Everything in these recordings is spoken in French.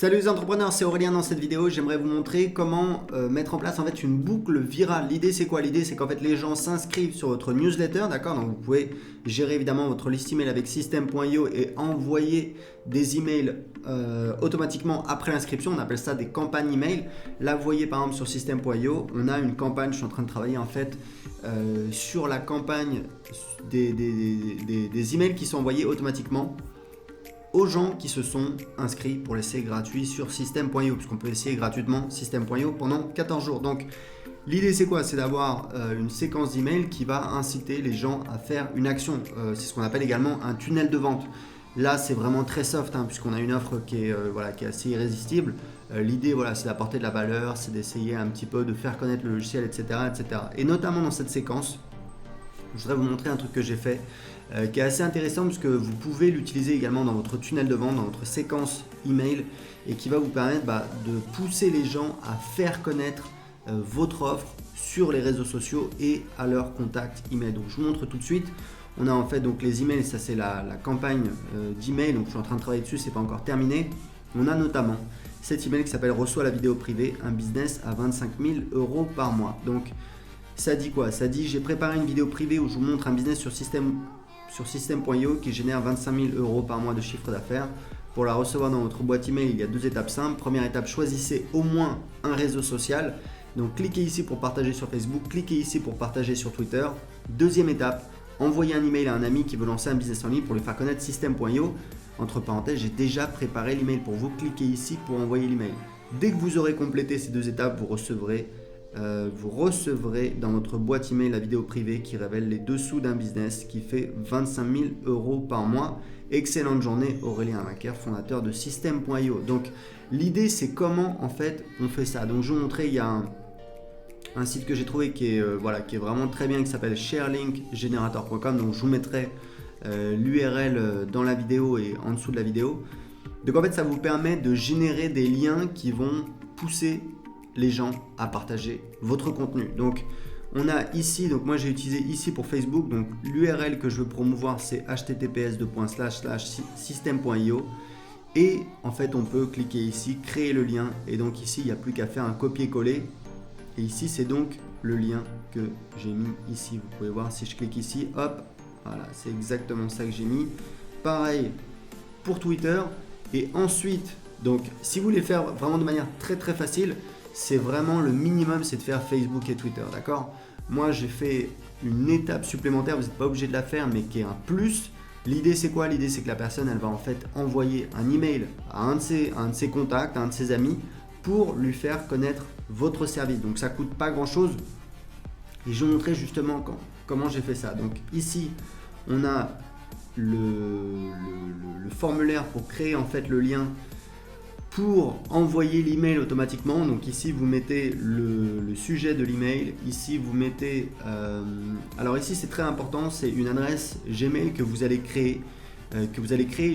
Salut les entrepreneurs, c'est Aurélien. Dans cette vidéo, j'aimerais vous montrer comment mettre en place en fait une boucle virale. L'idée c'est quoi? L'idée c'est qu'en fait les gens s'inscrivent sur votre newsletter, d'accord? Donc vous pouvez gérer évidemment votre liste email avec System.io et envoyer des emails automatiquement après l'inscription. On appelle ça des campagnes email. Là vous voyez par exemple sur System.io, on a une campagne, je suis en train de travailler en fait sur la campagne des emails qui sont envoyés automatiquement aux gens qui se sont inscrits pour l'essai gratuit sur System.io, puisqu'on peut essayer gratuitement System.io pendant 14 jours. Donc l'idée c'est quoi? C'est d'avoir une séquence d'emails qui va inciter les gens à faire une action. C'est ce qu'on appelle également un tunnel de vente. Là c'est vraiment très soft, puisqu'on a une offre qui est assez irrésistible. L'idée c'est d'apporter de la valeur, c'est d'essayer un petit peu de faire connaître le logiciel, etc. Et notamment dans cette séquence, je voudrais vous montrer un truc que j'ai fait qui est assez intéressant puisque vous pouvez l'utiliser également dans votre tunnel de vente, dans votre séquence email et qui va vous permettre de pousser les gens à faire connaître votre offre sur les réseaux sociaux et à leur contact email. Donc je vous montre tout de suite. On a en fait donc les emails, ça c'est la campagne d'email, donc je suis en train de travailler dessus, c'est pas encore terminé. On a notamment cet email qui s'appelle Reçois la vidéo privée, un business à 25 000 € par mois. Donc ça dit quoi? Ça dit j'ai préparé une vidéo privée où je vous montre un business sur System.io qui génère 25 000 € par mois de chiffre d'affaires. Pour la recevoir dans votre boîte email, il y a deux étapes simples. Première étape, choisissez au moins un réseau social. Donc cliquez ici pour partager sur Facebook, cliquez ici pour partager sur Twitter. Deuxième étape, envoyez un email à un ami qui veut lancer un business en ligne pour lui faire connaître System.io. Entre parenthèses, j'ai déjà préparé l'email pour vous. Cliquez ici pour envoyer l'email. Dès que vous aurez complété ces deux étapes, vous recevrez dans votre boîte email la vidéo privée qui révèle les dessous d'un business qui fait 25 000 € par mois. Excellente journée, Aurélien Macaire, fondateur de System.io. Donc l'idée c'est comment en fait on fait ça. Donc je vais vous montrer, il y a un site que j'ai trouvé qui est vraiment très bien, qui s'appelle sharelinkgenerator.com. Donc je vous mettrai l'URL dans la vidéo et en dessous de la vidéo. Donc en fait ça vous permet de générer des liens qui vont pousser les gens à partager votre contenu. Donc on a ici, donc moi j'ai utilisé ici pour Facebook, donc l'URL que je veux promouvoir c'est https://system.io et en fait on peut cliquer ici, créer le lien et donc ici il n'y a plus qu'à faire un copier-coller et ici c'est donc le lien que j'ai mis ici. Vous pouvez voir si je clique ici, hop, voilà, c'est exactement ça que j'ai mis. Pareil pour Twitter et ensuite, donc si vous voulez faire vraiment de manière très très facile, c'est vraiment le minimum, c'est de faire Facebook et Twitter, d'accord? Moi, j'ai fait une étape supplémentaire, vous n'êtes pas obligé de la faire, mais qui est un plus. L'idée, c'est quoi? L'idée, c'est que la personne, elle va en fait envoyer un email à un de ses contacts, à un de ses amis, pour lui faire connaître votre service. Donc, ça ne coûte pas grand-chose. Et je vais vous montrer justement comment j'ai fait ça. Donc, ici, on a le formulaire pour créer en fait le lien pour envoyer l'email automatiquement. Donc ici vous mettez le sujet de l'email, ici vous mettez alors ici c'est très important, c'est une adresse Gmail que vous allez créer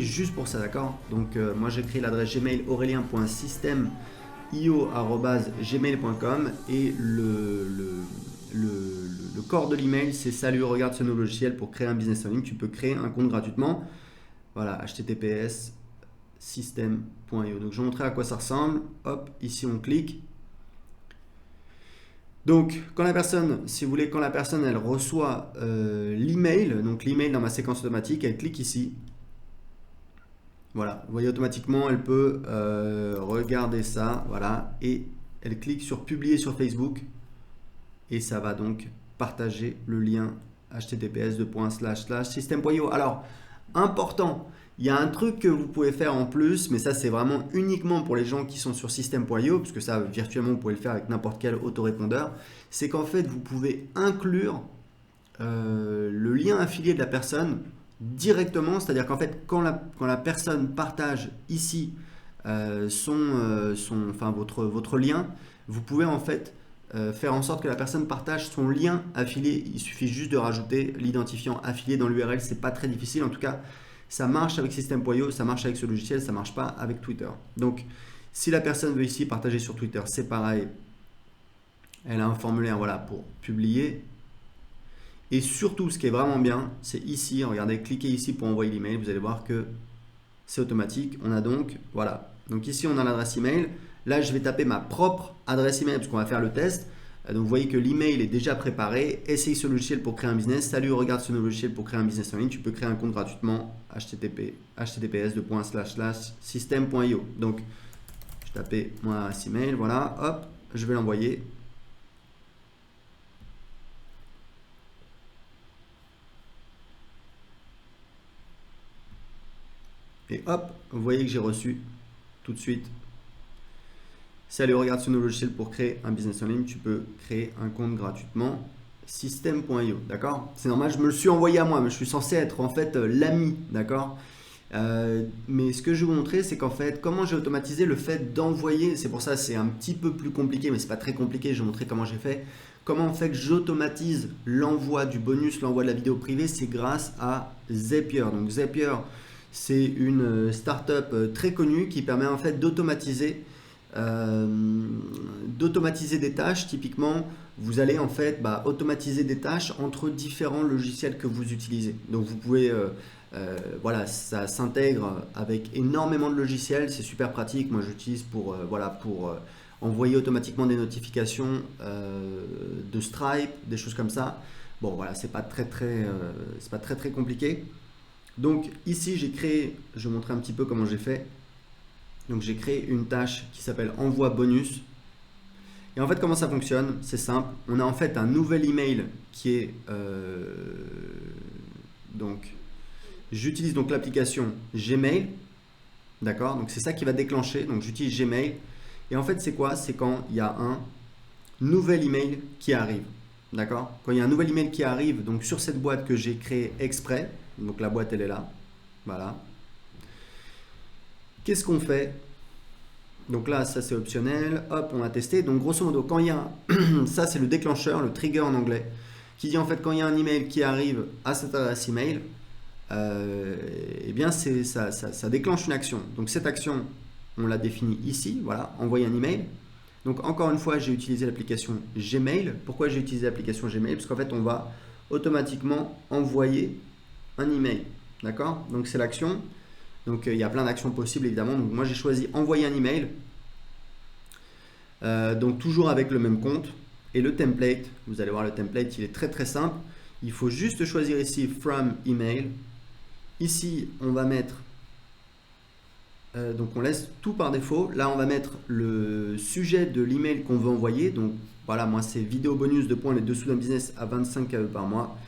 juste pour ça, d'accord? Donc moi j'ai créé l'adresse Gmail aurélien.system.io@gmail.com et le corps de l'email c'est salut, regarde ce nouveau logiciel pour créer un business en ligne, tu peux créer un compte gratuitement. Voilà, https system.io. Donc je vais vous montrer à quoi ça ressemble. Hop, ici on clique. Donc quand la personne, si vous voulez, quand la personne elle reçoit l'email, donc l'email dans ma séquence automatique, elle clique ici. Voilà, vous voyez automatiquement, elle peut regarder ça, voilà, et elle clique sur publier sur Facebook et ça va donc partager le lien https://system.io. Alors, important, il y a un truc que vous pouvez faire en plus, mais ça c'est vraiment uniquement pour les gens qui sont sur System.io, parce que ça virtuellement vous pouvez le faire avec n'importe quel autorépondeur, c'est qu'en fait vous pouvez inclure le lien affilié de la personne directement, c'est-à-dire qu'en fait quand la personne partage ici votre lien, vous pouvez en fait faire en sorte que la personne partage son lien affilié. Il suffit juste de rajouter l'identifiant affilié dans l'URL, c'est pas très difficile. En tout cas, ça marche avec System.io, ça marche avec ce logiciel, ça marche pas avec Twitter. Donc, si la personne veut ici partager sur Twitter, c'est pareil. Elle a un formulaire pour publier. Et surtout, ce qui est vraiment bien, c'est ici. Regardez, cliquez ici pour envoyer l'email. Vous allez voir que c'est automatique. On a donc, Donc ici, on a l'adresse email. Là, je vais taper ma propre adresse email parce qu'on va faire le test. Donc vous voyez que l'email est déjà préparé. Essaye ce logiciel pour créer un business. Salut, regarde ce nouveau logiciel pour créer un business en ligne. Tu peux créer un compte gratuitement. https://system.io. Donc je tapais mon adresse email. Voilà, hop, je vais l'envoyer. Et hop, vous voyez que j'ai reçu tout de suite. Salut, regarde ce nouveau logiciel pour créer un business en ligne. Tu peux créer un compte gratuitement. System.io, d'accord? C'est normal, je me le suis envoyé à moi, mais je suis censé être en fait l'ami, d'accord? Mais ce que je vais vous montrer, c'est qu'en fait, comment j'ai automatisé le fait d'envoyer. C'est pour ça c'est un petit peu plus compliqué, mais c'est pas très compliqué. Je vais vous montrer comment j'ai fait. Comment en fait j'automatise l'envoi du bonus, l'envoi de la vidéo privée, c'est grâce à Zapier. Donc Zapier, c'est une startup très connue qui permet en fait d'automatiser des tâches. Typiquement, vous allez en fait automatiser des tâches entre différents logiciels que vous utilisez. Donc vous pouvez, voilà, ça s'intègre avec énormément de logiciels, c'est super pratique. Moi j'utilise pour, envoyer automatiquement des notifications de Stripe, des choses comme ça. Bon voilà, c'est pas très compliqué. Donc ici j'ai créé, je vais vous montrer un petit peu comment j'ai fait. Donc j'ai créé une tâche qui s'appelle envoi bonus. Et en fait comment ça fonctionne? C'est simple, on a en fait un nouvel email qui est donc j'utilise donc l'application Gmail, d'accord? Donc c'est ça qui va déclencher, donc j'utilise Gmail. Et en fait c'est quoi? C'est quand il y a un nouvel email qui arrive, d'accord? Quand il y a un nouvel email qui arrive, donc sur cette boîte que j'ai créée exprès, donc la boîte elle est là, voilà. Qu'est-ce qu'on fait? Donc là, ça c'est optionnel. Hop, on a testé. Donc grosso modo, quand il y a ça c'est le déclencheur, le trigger en anglais, qui dit en fait quand il y a un email qui arrive à cette adresse email, eh bien ça déclenche une action. Donc cette action, on l'a définie ici. Voilà, envoyer un email. Donc encore une fois, j'ai utilisé l'application Gmail. Pourquoi j'ai utilisé l'application Gmail? Parce qu'en fait, on va automatiquement envoyer un email. D'accord? Donc c'est l'action. Donc il y a plein d'actions possibles évidemment. Donc moi j'ai choisi envoyer un email. Donc toujours avec le même compte. Et le template, vous allez voir le template, il est très simple. Il faut juste choisir ici from email. Ici on va mettre, donc on laisse tout par défaut. Là on va mettre le sujet de l'email qu'on veut envoyer. Donc voilà, moi c'est vidéo bonus de points les dessous d'un business à 25 KE par mois.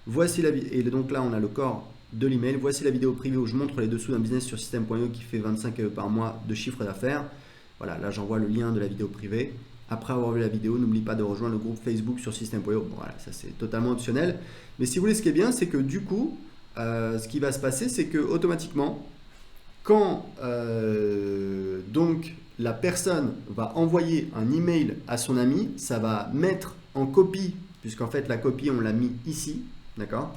Voici la et donc là on a le corps de l'email. Voici la vidéo privée où je montre les dessous d'un business sur system.io qui fait 25 € par mois de chiffre d'affaires. Voilà, là j'envoie le lien de la vidéo privée. Après avoir vu la vidéo, n'oublie pas de rejoindre le groupe Facebook sur system.io. Bon, voilà, ça c'est totalement optionnel. Mais si vous voulez, ce qui est bien, c'est que du coup, ce qui va se passer, c'est que automatiquement, quand donc la personne va envoyer un email à son ami, ça va mettre en copie, puisqu'en fait la copie on l'a mis ici, d'accord?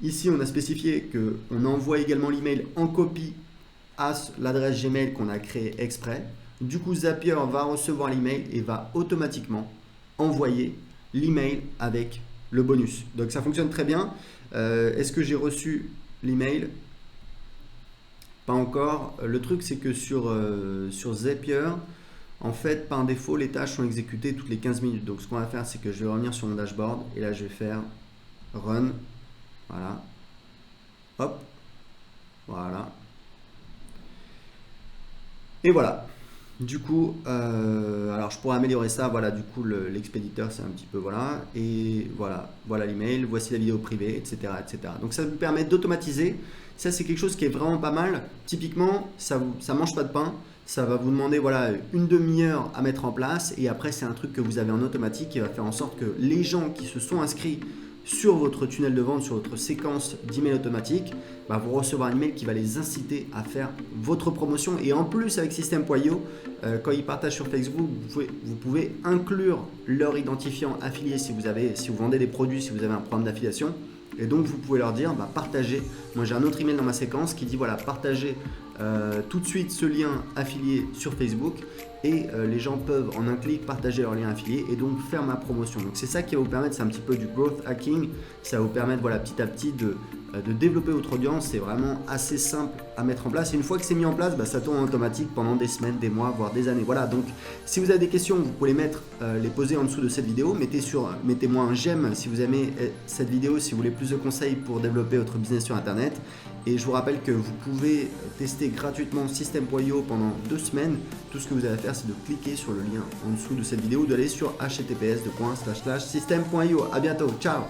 Ici, on a spécifié qu'on envoie également l'email en copie à l'adresse Gmail qu'on a créée exprès. Du coup, Zapier va recevoir l'email et va automatiquement envoyer l'email avec le bonus. Donc, ça fonctionne très bien. Est-ce que j'ai reçu l'email? Pas encore. Le truc, c'est que sur Zapier, en fait, par défaut, les tâches sont exécutées toutes les 15 minutes. Donc, ce qu'on va faire, c'est que je vais revenir sur mon dashboard et là, je vais faire Run. Voilà, hop, voilà, et voilà. Du coup, alors je pourrais améliorer ça. Voilà, du coup l'expéditeur c'est un petit peu voilà, et voilà l'email. Voici la vidéo privée, etc., etc. Donc ça vous permet d'automatiser. Ça c'est quelque chose qui est vraiment pas mal. Typiquement, ça mange pas de pain. Ça va vous demander voilà une demi-heure à mettre en place, et après c'est un truc que vous avez en automatique qui va faire en sorte que les gens qui se sont inscrits sur votre tunnel de vente, sur votre séquence d'email automatique, vous recevoir un email qui va les inciter à faire votre promotion. Et en plus, avec System.io, quand ils partagent sur Facebook, vous pouvez inclure leur identifiant affilié si vous vendez des produits, si vous avez un programme d'affiliation. Et donc, vous pouvez leur dire, partagez. Moi, j'ai un autre email dans ma séquence qui dit, voilà, partagez tout de suite ce lien affilié sur Facebook. Et les gens peuvent en un clic partager leur lien affilié et donc faire ma promotion. Donc c'est ça qui va vous permettre, c'est un petit peu du growth hacking. Ça va vous permettre voilà, petit à petit de développer votre audience. C'est vraiment assez simple à mettre en place. Et une fois que c'est mis en place, ça tourne en automatique pendant des semaines, des mois, voire des années. Voilà, donc si vous avez des questions, vous pouvez les poser en dessous de cette vidéo. Mettez-moi un j'aime si vous aimez cette vidéo, si vous voulez plus de conseils pour développer votre business sur Internet. Et je vous rappelle que vous pouvez tester gratuitement System.io pendant 2 semaines. Tout ce que vous avez à faire, c'est de cliquer sur le lien en dessous de cette vidéo ou d'aller sur https://system.io. À bientôt, ciao!